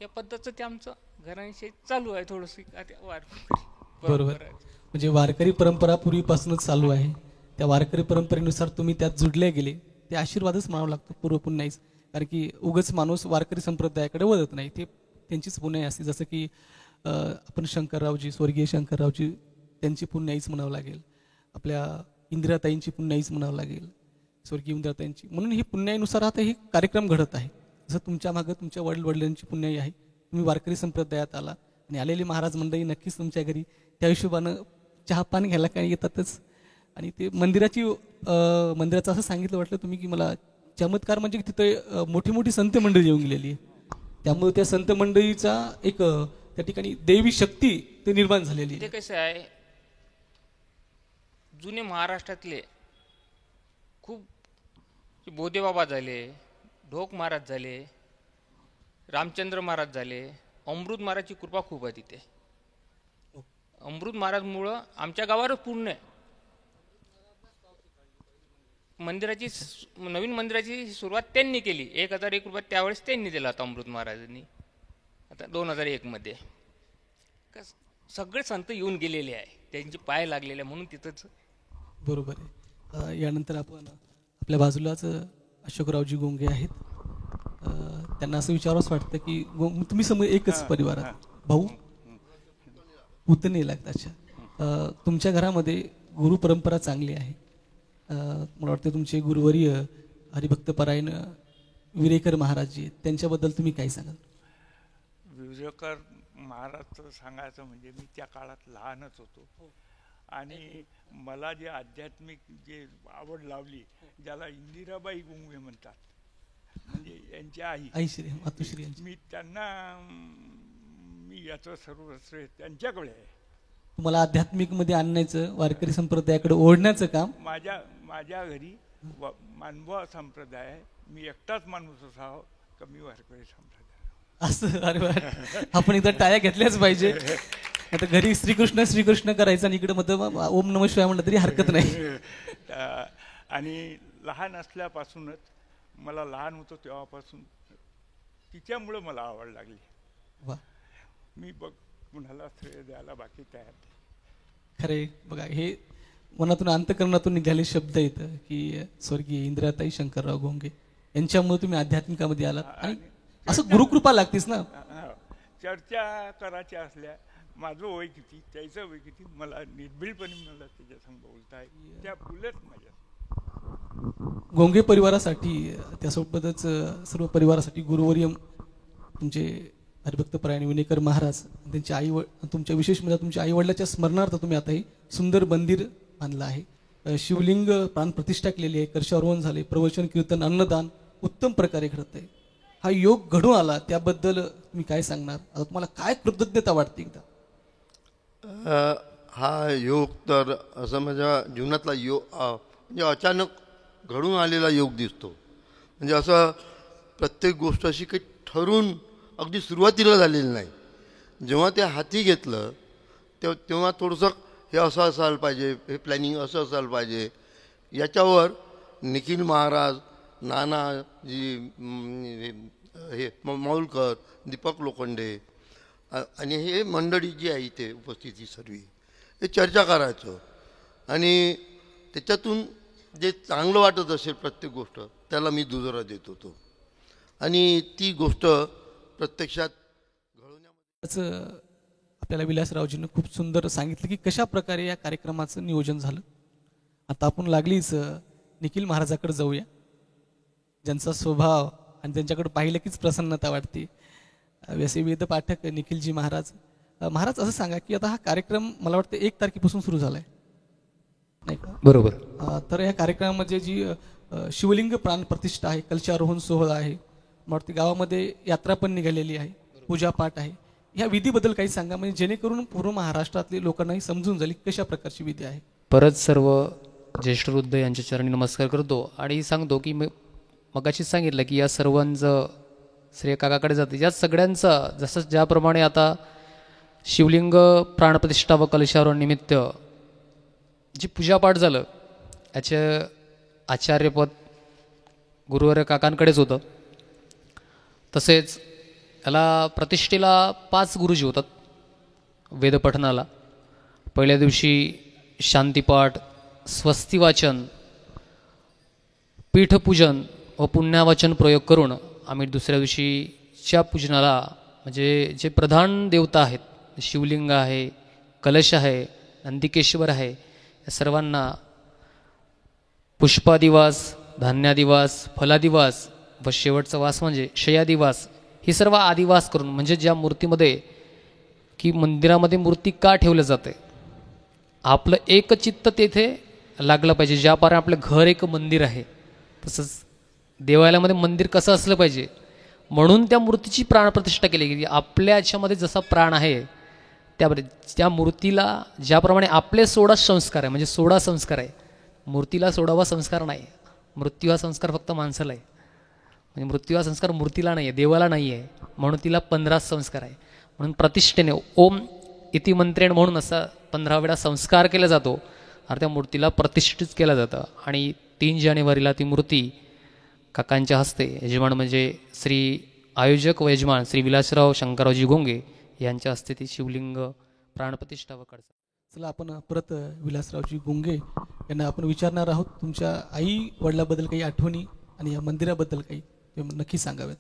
या पद्धतीचं ते आमचं घरांशी चालू आहे थोडंसं. बरोबर. म्हणजे वारकरी परंपरा पूर्वीपासूनच चालू आहे. त्या वारकरी परंपरेनुसार तुम्ही त्यात जुडले गेले. ते आशीर्वादच म्हणावं लागतं, पूर्व पुण्याईच. कारण की उगच माणूस वारकरी संप्रदायाकडे वळत नाही, ते त्यांचीच पुण्याई असते. जसं की आपण शंकररावजी, स्वर्गीय शंकररावजी, त्यांची पुण्याईच म्हणावं लागेल. आपल्या इंदिराताईंची पुण्याईच म्हणावं लागेल, स्वर्गीय इंदिराताईंची. म्हणून ही पुण्याईनुसार आता हे कार्यक्रम घडत आहे. जसं तुमच्या मागं तुमच्या वडिलांची पुण्याई आहे. तुम्ही वारकरी संप्रदायात आला आणि आलेली महाराज मंडळी नक्कीच तुमच्या घरी त्या हिशोबानं चहा पाणी घ्यायला काय येतातच. आणि ते मंदिराचं असं सांगितलं वाटलं तुम्ही की मला चमत्कार म्हणजे तिथे मोठी मोठी संत मंडळी येऊन गेलेली आहे. त्यामुळे त्या संत मंडळीचा एक त्या ठिकाणी देवी शक्ती ते निर्माण झालेली आहे. ते कसं आहे, जुने महाराष्ट्रातले खूप बोधेबाबा झाले, ढोक महाराज झाले, रामचंद्र महाराज झाले, अमृत महाराजची कृपा खूप आहे तिथे. अमृत महाराजमुळं आमच्या गावावर पूर्ण मंदिराची नवीन मंदिराची सुरुवात त्यांनी केली. 1001 रुपये त्यावेळेस त्यांनी दिला होता अमृत महाराजांनी. आता 2001 मध्ये सगळे संत येऊन गेलेले आहे, त्यांचे पाय लागलेले म्हणून तिथंच. बरोबर आहे. यानंतर आपण आपल्या बाजूलाच अशोकरावजी गोंगे आहेत. त्यांना असं विचारावंच वाटतं की तुम्ही समोर एकच परिवारात भाऊ उतने लागतात. अच्छा, तुमच्या घरामध्ये गुरु परंपरा चांगली आहे. मला वाटतं तुमचे गुरुवर्य हरिभक्तपरायण विरेकर महाराजजी, त्यांच्याबद्दल तुम्ही काय सांगाल? विरेकर महाराजचं सांगायचं म्हणजे मी त्या काळात लहानच होतो आणि मला जे आध्यात्मिक जे आवड लावली, ज्याला इंदिराबाई गोंगे म्हणतात, म्हणजे यांच्या आई श्री मातुश्री, मी त्यांना मी याचं सर्व श्रेय त्यांच्याकडे आहे. तुम्हाला आध्यात्मिक मध्ये आणण्याचं, वारकरी संप्रदायाकडे ओढण्याचं काम माझ्या घरी मानवा संप्रदाय आहे. मी एकटाच माणूस असावं का मी वारकरी संप्रदाय असं. अरे आपण इथं टाळ्या घेतल्याच पाहिजे. आता घरी श्रीकृष्ण श्रीकृष्ण करायचं आणि इकडे मग ओम नमः शिवाय म्हटलं तरी हरकत नाही. आणि लहान असल्यापासूनच, मला लहान होतो तेव्हापासून तिच्यामुळं मला आवड लागली. वा, मी बघ कुणाला श्रेय द्यायला बाकी तयार नाही. खरे बघा, हे मनातून अंतकरणातून निघाले शब्द येतं की स्वर्गीय इंदिराताई शंकरराव गोंगे यांच्यामुळे तुम्ही आध्यात्मिकामध्ये आलात. आणि असं गुरुकृपा लागतेच ना. चर्चा करायच्या असल्या, माझं वय किती, त्याचं वय किती, मला निर्भीडपणे मला त्याच्या संग बोलता आहे. त्या फुलच माझ्या गोंगे परिवारासाठी, त्यासोबतच सर्व परिवारासाठी गुरुवर्य तुमचे हरिभक्तपरायण विनेकर महाराज, त्यांच्या तुमच्या विशेष म्हणजे तुमच्या आईवडिलाच्या स्मरणार्थ तुम्ही आता हे सुंदर मंदिर बांधलं आहे. शिवलिंग प्राणप्रतिष्ठा केलेली आहे, कलशारोहण झाले, प्रवचन कीर्तन अन्नदान उत्तम प्रकारे घडत आहे. हा योग घडून आला, त्याबद्दल तुम्ही काय सांगणार? आता तुम्हाला काय कृतज्ञता वाटते एकदा? हा योग तर असं माझ्या जीवनातला योग म्हणजे अचानक घडून आलेला योग दिसतो. म्हणजे असं प्रत्येक गोष्ट अशी काही ठरून अगदी सुरुवातीला झालेली नाही. जेव्हा ते हाती घेतलं तेव्हा थोडंसं हे असं असायला पाहिजे, हे प्लॅनिंग असं असायला पाहिजे. याच्यावर निखिल महाराज, नानाजी, हे माऊलकर, दीपक लोखंडे आणि हे मंडळी जी आहे इथे उपस्थिती सर्व, हे चर्चा करायचं आणि त्याच्यातून जे चांगलं वाटत असेल प्रत्येक गोष्ट त्याला मी दुजोरा देत होतो. आणि ती गोष्ट प्रत्यक्षात घडवण्यामध्ये आपल्याला विलासरावजींनी खूप सुंदर सांगितलं की कशा प्रकारे या कार्यक्रमाचं नियोजन झालं. आता आपण लागलीच निखिल महाराजाकडे जाऊया, ज्यांचा स्वभाव आणि त्यांच्याकडे पाहिलं कीच प्रसन्नता वाटते. व्यसे वेद पाठक निखिलजी महाराज. महाराज असं सांगा की आता हा कार्यक्रम मला वाटतं 1 तारखेपासून सुरू झालाय नाही का? बरोबर. तर या कार्यक्रमामध्ये जी शिवलिंग प्राणप्रतिष्ठा आहे, कलशारोहण सोहळा आहे, मला वाटतं गावामध्ये यात्रा पण निघालेली आहे, पूजापाठ आहे. ह्या विधीबद्दल काही सांगा, म्हणजे जेणेकरून पूर्ण महाराष्ट्रातले लोकांनाही समजून जाईल कशा प्रकारची विधी आहे. परत सर्व ज्येष्ठ वृद्ध यांच्या चरणी नमस्कार करतो आणि सांगतो की मगाशीच सांगितलं की या सर्वांचं श्रेय काकाकडे जाते. या सगळ्यांचं जसं ज्याप्रमाणे आता शिवलिंग प्राणप्रतिष्ठा व कलशारोहण निमित्त जी पूजापाठ झालं याचं आचार्यपद गुरुवर्य काकांकडेच होतं. तसेच याला प्रतिष्ठेला 5 गुरुजी होतात. वेदपठनाला पहिल्या दिवशी शांतिपाठ, स्वस्तिवाचन, पीठपूजन व पुण्यावाचन प्रयोग करून आम्ही दुसऱ्या दिवशीच्या पूजनाला म्हणजे जे प्रधान देवता आहेत, शिवलिंग आहे, कलश आहे, नंदिकेश्वर आहे, या सर्वांना पुष्पादिवास, धान्यादिवास, फलादिवास व शेवटचा वास म्हणजे शयादिवास, ही सर्व आदिवास करून, म्हणजे ज्या मूर्तीमध्ये की मंदिरामध्ये मूर्ती का ठेवलं जाते, आपलं एकचित्त तेथे लागलं पाहिजे. ज्याप्रमाणे आपलं घर एक मंदिर आहे तसंच देवालयामध्ये मंदिर कसं असलं पाहिजे, म्हणून त्या मूर्तीची प्राणप्रतिष्ठा केली गेली. आपल्या याच्यामध्ये जसा प्राण आहे त्या मूर्तीला ज्याप्रमाणे आपले 16 संस्कार आहे, म्हणजे 16 संस्कार आहे. मूर्तीला 16वा संस्कार नाही, मृत्यू हा संस्कार फक्त माणसाला आहे. म्हणजे मृत्यू हा संस्कार मूर्तीला नाही आहे, देवाला नाही आहे, म्हणून तिला 15 संस्कार आहे. म्हणून प्रतिष्ठेने ओम इति मंत्रेण म्हणून असा 15 वेळा संस्कार केला जातो आणि त्या मूर्तीला प्रतिष्ठित केलं जातं. आणि 3 जानेवारीला ती मूर्ती काकांच्या हस्ते, यजमान म्हणजे श्री आयोजक व यजमान श्री विलासराव शंकररावजी गोंगे यांच्या हस्ते ती शिवलिंग प्राणप्रतिष्ठा व कडसा. चला आपण परत विलासरावजी गोंगे यांना आपण विचारणार आहोत तुमच्या आई वडिलाबद्दल काही आठवणी आणि या मंदिराबद्दल काही ते नक्की सांगावेत.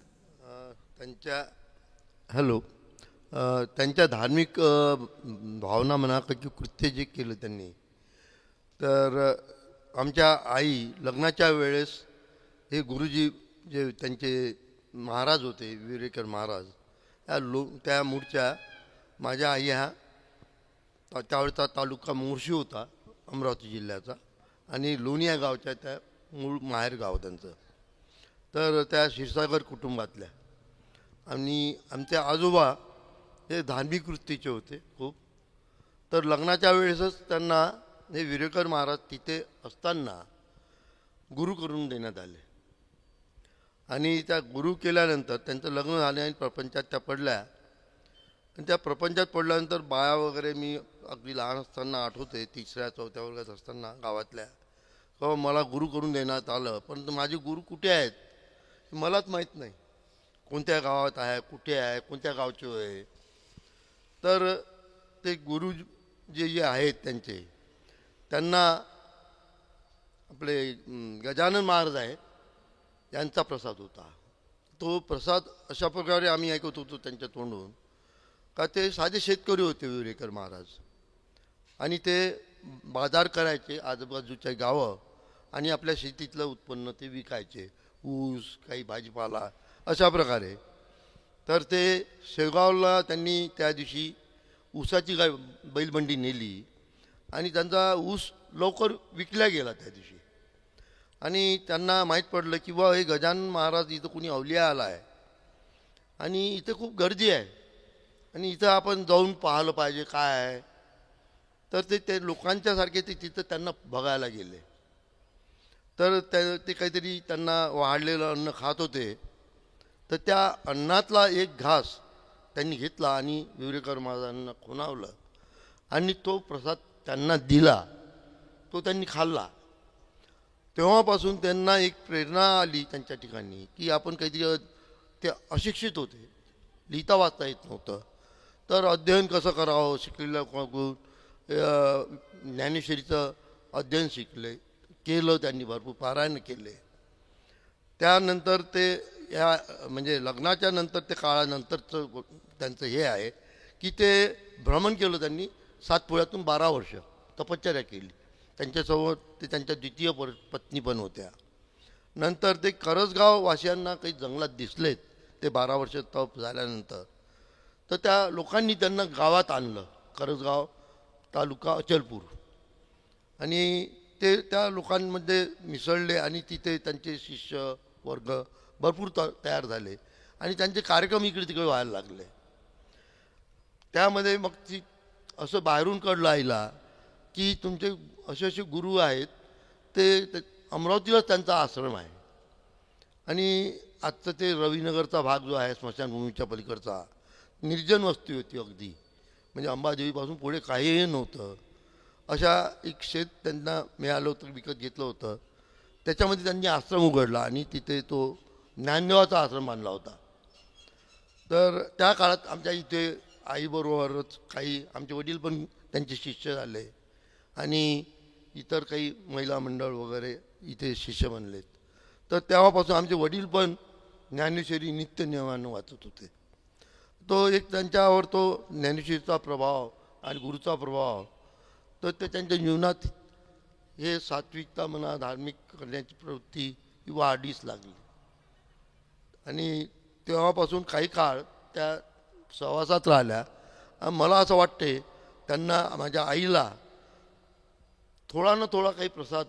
त्यांच्या धार्मिक भावना म्हणा की कृत्य जे केलं त्यांनी, तर आमच्या आई लग्नाच्या वेळेस हे गुरुजी जे त्यांचे महाराज होते, विरेकर महाराज, त्या मूळच्या माझ्या आई ह्या त्यावेळचा तालुका मोर्शी होता अमरावती जिल्ह्याचा, आणि लोणी या गावच्या त्या मूळ माहेर गाव त्यांचं. तर त्या क्षीरसागर कुटुंबातल्या, आणि आमचे आजोबा हे धार्मिक वृत्तीचे होते खूप. तर लग्नाच्या वेळेसच त्यांना हे विरेकर महाराज तिथे असताना गुरु करून देण्यात आले. आणि त्या गुरु केल्यानंतर त्यांचं लग्न झाले आणि प्रपंचात त्या पडल्या. आणि त्या प्रपंचात पडल्यानंतर बाया वगैरे मी अगदी लहान असताना आठवते, 3ऱ्या-4थ्या वर्गात असताना गावातल्या, किंवा मला गुरु करून देण्यात आलं. पण माझे गुरु कुठे आहेत मलाच माहीत नाही, कोणत्या गावात आहे, कुठे आहे, कोणत्या गावचे आहे. तर ते गुरु जे आहेत त्यांना आपले गजानन महाराज आहेत यांचा प्रसाद होता. तो प्रसाद अशा प्रकारे आम्ही ऐकत होतो त्यांच्या तोंडून का ते साधे शेतकरी होते विरेकर महाराज, आणि ते बाजार करायचे आजूबाजूच्या गावं, आणि आपल्या शेतीतलं उत्पन्न ते विकायचे, ऊस, काही भाजीपाला अशा प्रकारे. तर ते शेगावला त्यांनी त्या दिवशी ऊसाची बैलबंडी नेली आणि त्यांचा ऊस लवकर विकला गेला त्या दिवशी. आणि त्यांना माहीत पडलं की बा हे गजानन महाराज इथं कोणी अवलिया आला आहे आणि इथं खूप गर्दी आहे आणि इथं आपण जाऊन पाहिलं पाहिजे काय आहे. तर ते लोकांच्यासारखे ते तिथं त्यांना बघायला गेले. तर ते काहीतरी त्यांना वाढलेलं अन्न खात होते. तर त्या अन्नातला एक घास त्यांनी घेतला आणि विरेकर महाराजांना खुणावलं आणि तो प्रसाद त्यांना दिला, तो त्यांनी खाल्ला. तेव्हापासून त्यांना एक प्रेरणा आली त्यांच्या ठिकाणी की आपण काहीतरी, ते अशिक्षित होते, लिहिता वाचता येत नव्हतं, तर अध्ययन कसं करावं शिकलेलं, ज्ञानेश्वरीचं अध्ययन केलं त्यांनी, भरपूर पारायण केले. त्यानंतर ते या म्हणजे लग्नाच्या नंतर ते काळानंतरचं त्यांचं हे आहे की ते भ्रमण केलं त्यांनी. सातपुड्यातून 12 वर्ष तपश्चर्या केली. त्यांच्यासोबत ते त्यांच्या द्वितीय पत्नी पण होत्या. नंतर ते करसगाव वासियांना काही जंगलात दिसलेत ते 12 वर्ष तप झाल्यानंतर, तर त्या लोकांनी त्यांना गावात आणलं, करसगाव तालुका अचलपूर, आणि ते त्या लोकांमध्ये मिसळले आणि तिथे त्यांचे शिष्य वर्ग भरपूर तयार झाले आणि त्यांचे कार्यक्रम इकडे तिकडे व्हायला लागले. त्यामध्ये मग ती असं बाहेरून कळलं आईला की तुमचे असे असे गुरु आहेत, ते अमरावतीलाच त्यांचा आश्रम आहे. आणि आजचं ते रविनगरचा भाग जो आहे स्मशानभूमीच्या पलीकडचा, निर्जन वस्ती होती अगदी, म्हणजे अंबादेवीपासून पुढे काहीही नव्हतं. अशा एक शेत त्यांना मिळालं होतं, विकत घेतलं होतं. त्याच्यामध्ये त्यांनी आश्रम उघडला आणि तिथे तो ज्ञानदेवाचा आश्रम बांधला होता. तर त्या काळात आमच्या इथे आईबरोबरच काही आमचे वडील पण त्यांचे शिष्य झाले आणि इतर काही महिला मंडळ वगैरे इथे शिष्य बनलेत. तर तेव्हापासून आमचे वडील पण ज्ञानेश्वरी नित्य नियमानं वाचत होते. तो एक त्यांच्यावर तो ज्ञानेश्वरीचा प्रभाव आणि गुरुचा प्रभाव, तर ते त्यांच्या जीवनात हे सात्विकता म्हणा, धार्मिक करण्याची प्रवृत्ती ही वाढीस लागली. आणि तेव्हापासून काही काळ त्या सहवासात राहिल्या. मला असं वाटते त्यांना, माझ्या आईला थोडा ना थोडा काही प्रसाद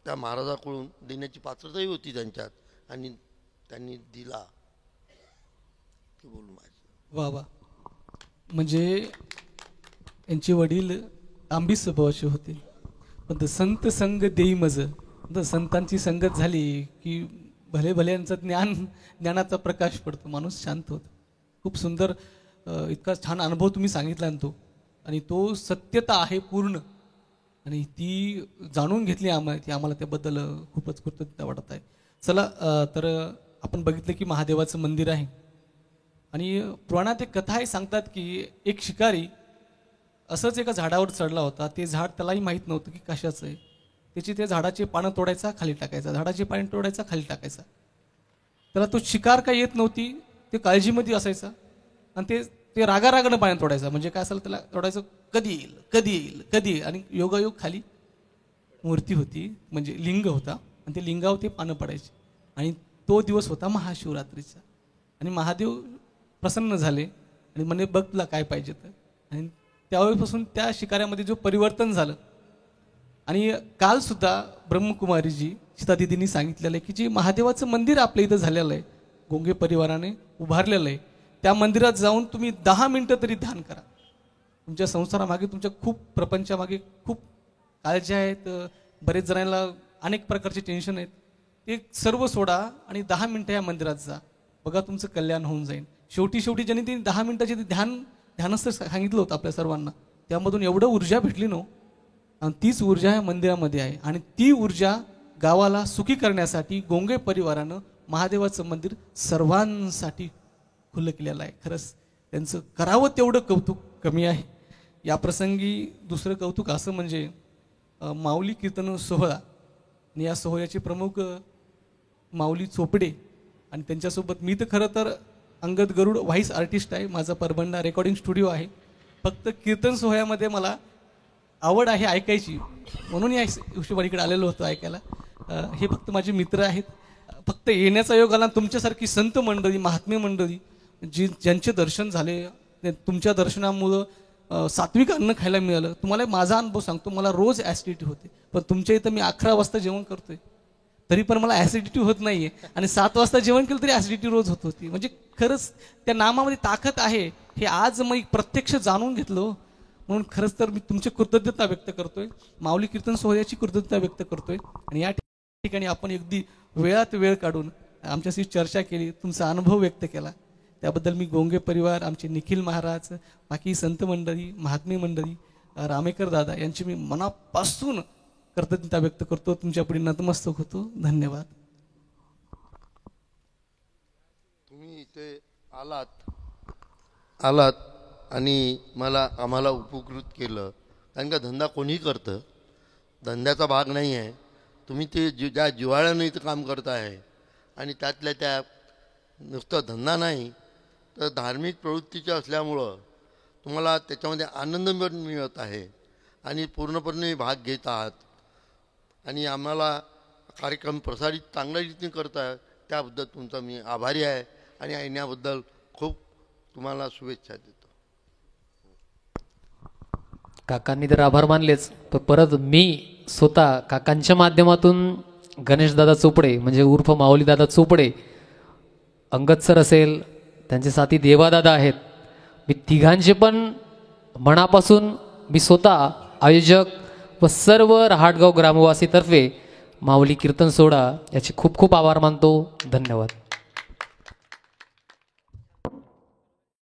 त्या महाराजाकडून देण्याची पात्रताही होती त्यांच्यात, आणि त्यांनी दिला. ते बोलू माझं. वा वा. म्हणजे यांचे वडील तांबी स्वभावाचे होते, पण संत संग देई मज, संतांची संगत झाली की भले भले यांचं ज्ञानाचा प्रकाश पडतो, माणूस शांत होतो. खूप सुंदर इतका छान अनुभव तुम्ही सांगितला ना तो, आणि तो सत्यता आहे पूर्ण, आणि ती जाणून घेतली आम्हाला त्याबद्दल खूपच कृतज्ञता वाटत आहे. चला, तर आपण बघितलं की महादेवाचं मंदिर आहे, आणि पुराणात एक कथा आहे, सांगतात की एक शिकारी असंच एका झाडावर चढला होता. ते झाड त्यालाही माहीत नव्हतं की कशाचं आहे. त्याची ते झाडाचे पानं तोडायचा, खाली टाकायचा, झाडाचे पानं तोडायचा, खाली टाकायचा. त्याला तो शिकार काही येत नव्हती, ते काळजीमध्ये असायचा, आणि ते रागारागानं पानं तोडायचा. म्हणजे काय असेल त्याला तोडायचं, कधी येईल कधी येईल कधी येईल, आणि योगायोग खाली मूर्ती होती, म्हणजे लिंग होता, आणि ते लिंगावर ते पानं पडायचे. आणि तो दिवस होता महाशिवरात्रीचा, आणि महादेव प्रसन्न झाले आणि म्हणे बघ तुला काय पाहिजे तर. आणि त्यावेळेपासून त्या शिकाऱ्यामध्ये जो परिवर्तन झालं. आणि कालसुद्धा ब्रह्मकुमारीजी सीतादिदींनी सांगितलेलं आहे की जे महादेवाचं मंदिर आपल्या इथं झालेलं आहे, गोंगे परिवाराने उभारलेलं आहे, त्या मंदिरात जाऊन तुम्ही 10 मिनटं तरी ध्यान करा. तुमच्या संसारामागे, तुमच्या खूप प्रपंचामागे खूप काळज्या आहेत, बरेच जणांना अनेक प्रकारचे टेन्शन आहेत, ते सर्व सोडा आणि 10 मिनटं या मंदिरात जा. बघा तुमचं कल्याण होऊन जाईल. शेवटी ज्यांनी ते 10 मिनिटाचे ते ध्यानस्थ सांगितलं होतं आपल्या सर्वांना, त्यामधून एवढं ऊर्जा भेटली नो, आणि तीच ऊर्जा या मंदिरामध्ये आहे. आणि ती ऊर्जा गावाला सुखी करण्यासाठी गोंगे परिवारानं महादेवाचं मंदिर सर्वांसाठी खुलं केलेलं आहे. खरंच त्यांचं करावं तेवढं कौतुक कमी आहे. या प्रसंगी दुसरं कौतुक असं म्हणजे माऊली कीर्तन सोहळा, आणि या सोहळ्याचे प्रमुख माऊली चोपडे, आणि त्यांच्यासोबत मी तर खरं तर अंगद गरुड व्हाईस आर्टिस्ट आहे. माझा परभंडा रेकॉर्डिंग स्टुडिओ आहे. फक्त कीर्तन सोहळ्यामध्ये मला आवड आहे ऐकायची, म्हणून या हिशोबानीकडे आलेलो होतो ऐकायला. हे फक्त माझे मित्र आहेत. फक्त येण्याचा योग आला. तुमच्यासारखी संत मंडळी, महात्मे मंडळी, ज्यांचे दर्शन झाले, तुमच्या दर्शनामुळं सात्विक अन्न खायला मिळालं. तुम्हाला माझा अनुभव सांगतो, मला रोज ॲसिडिटी होते, पण तुमच्या इथं मी 11 वाजता जेवण करतोय तरी पण मला ॲसिडिटी होत नाही आहे, आणि 7 वाजता जेवण केलं तरी ॲसिडिटी रोज होत होती. म्हणजे खरंच त्या नामामध्ये ताकद आहे, हे आज मी प्रत्यक्ष जाणून घेतलं. म्हणून खरंच तर मी तुमची कृतज्ञता व्यक्त करतोय, माऊली कीर्तन सोहळ्याची कृतज्ञता व्यक्त करतोय. आणि या ठिकाणी आपण अगदी वेळात वेळ काढून आमच्याशी चर्चा केली, तुमचा अनुभव व्यक्त केला, त्याबद्दल मी गोंगे परिवार, आमचे निखिल महाराज, बाकी संत मंडळी, महात्मे मंडळी, रामेकर दादा यांची मी मनापासून कृतज्ञता व्यक्त करतो. तुमच्या पुढे नतमस्तक होतो. धन्यवाद. तुम्ही इथे आलात आणि आम्हाला उपकृत केलं. कारण का धंदा कोणीही करतं, धंद्याचा भाग नाही आहे. तुम्ही ते ज्या जिव्हाळ्यानं इथं काम करत आहे, आणि त्यातल्या त्या नुसतं धंदा नाही तर धार्मिक प्रवृत्तीच्या असल्यामुळं तुम्हाला त्याच्यामध्ये आनंद मिळत आहे आणि पूर्णपणे भाग घेत आहात आणि आम्हाला कार्यक्रम प्रसारित चांगल्या रीतीने करता त्याबद्दल तुमचा मी आभारी आहे आणि येण्याबद्दल खूप तुम्हाला शुभेच्छा देतो. काकांनी तर आभार मानलेच, पण परत मी स्वतः काकांच्या माध्यमातून गणेशदादा चोपडे म्हणजे उर्फ माऊलीदादा चोपडे, अंगद सर असेल, त्यांचे साथी देवादादा आहेत, मी तिघांचे पण मनापासून मी स्वतः आयोजक व सर्व रहाटगाव ग्रामवासीतर्फे माऊली कीर्तन सोहळा याचे खूप खूप आभार मानतो. धन्यवाद.